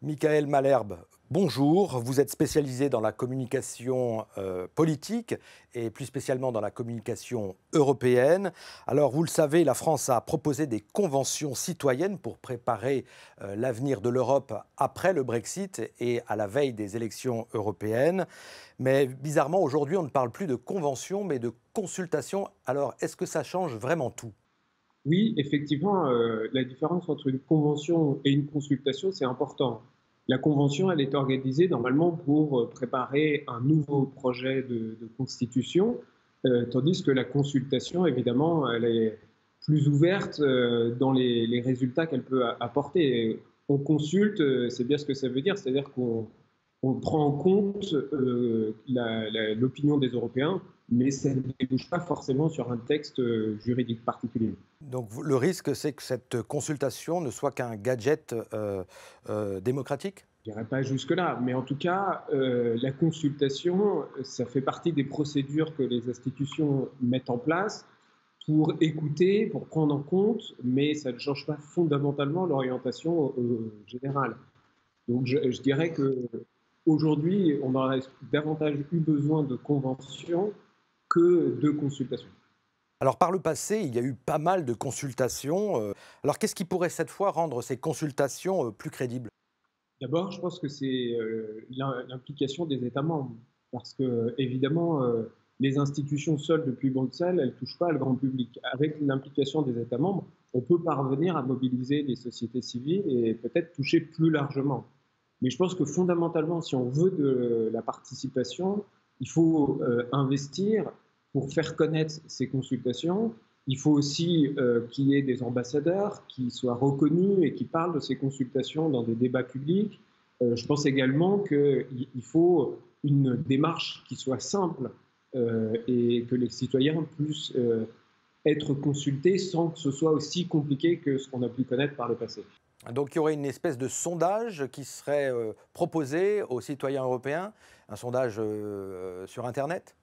Michael Malherbe, bonjour. Vous êtes spécialisé dans la communication politique et plus spécialement dans la communication européenne. Alors, vous le savez, la France a proposé des conventions citoyennes pour préparer l'avenir de l'Europe après le Brexit et à la veille des élections européennes. Mais bizarrement, aujourd'hui, on ne parle plus de conventions, mais de consultations. Alors, est-ce que ça change vraiment tout? Oui, effectivement, la différence entre une convention et une consultation, c'est important. La convention, elle est organisée normalement pour préparer un nouveau projet de constitution, tandis que la consultation, évidemment, elle est plus ouverte dans les résultats qu'elle peut apporter. Et on consulte, c'est bien ce que ça veut dire, c'est-à-dire qu'on prend en compte l'opinion des Européens, mais ça ne débouche pas forcément sur un texte juridique particulier. Donc le risque, c'est que cette consultation ne soit qu'un gadget démocratique? Je n'irai pas jusque-là, mais en tout cas, la consultation, ça fait partie des procédures que les institutions mettent en place pour écouter, pour prendre en compte, mais ça ne change pas fondamentalement l'orientation générale. Donc je dirais qu'aujourd'hui, on aurait davantage eu besoin de conventions que de consultations. Alors par le passé, il y a eu pas mal de consultations. Alors qu'est-ce qui pourrait cette fois rendre ces consultations plus crédibles? D'abord, je pense que c'est l'implication des États membres, parce que évidemment, les institutions seules depuis Bruxelles, elles ne touchent pas le grand public. Avec l'implication des États membres, on peut parvenir à mobiliser les sociétés civiles et peut-être toucher plus largement. Mais je pense que fondamentalement, si on veut de la participation, il faut investir pour faire connaître ces consultations. Il faut aussi qu'il y ait des ambassadeurs qui soient reconnus et qui parlent de ces consultations dans des débats publics. Je pense également qu'il faut une démarche qui soit simple et que les citoyens puissent être consultés sans que ce soit aussi compliqué que ce qu'on a pu connaître par le passé. Donc il y aurait une espèce de sondage qui serait proposé aux citoyens européens, un sondage sur Internet?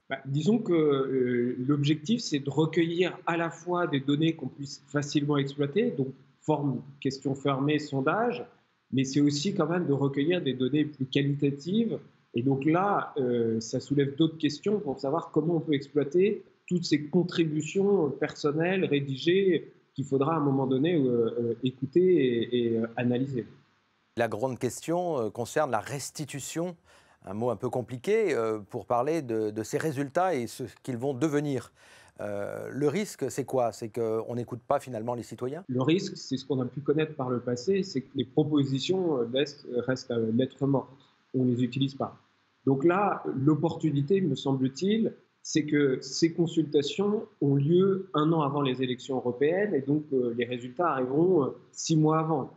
Bah, disons que l'objectif, c'est de recueillir à la fois des données qu'on puisse facilement exploiter, donc forme question fermée, sondage, mais c'est aussi quand même de recueillir des données plus qualitatives. Et donc là, ça soulève d'autres questions pour savoir comment on peut exploiter toutes ces contributions personnelles, rédigées, qu'il faudra à un moment donné écouter et analyser. La grande question concerne la restitution, un mot un peu compliqué pour parler de ces résultats et ce qu'ils vont devenir. Le risque, c'est quoi? C'est qu'on n'écoute pas finalement les citoyens? Le risque, c'est ce qu'on a pu connaître par le passé, c'est que les propositions restent lettres mortes. On ne les utilise pas. Donc là, l'opportunité, me semble-t-il, c'est que ces consultations ont lieu un an avant les élections européennes et donc les résultats arriveront 6 mois avant.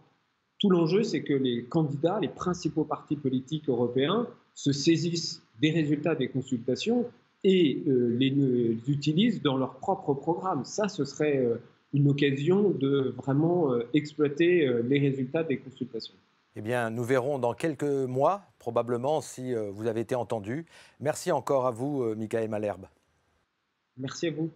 Tout l'enjeu, c'est que les candidats, les principaux partis politiques européens, se saisissent des résultats des consultations et les utilisent dans leur propre programme. Ça, ce serait une occasion de vraiment exploiter les résultats des consultations. Eh bien, nous verrons dans quelques mois, probablement, si vous avez été entendu. Merci encore à vous, Michael Malherbe. Merci à vous.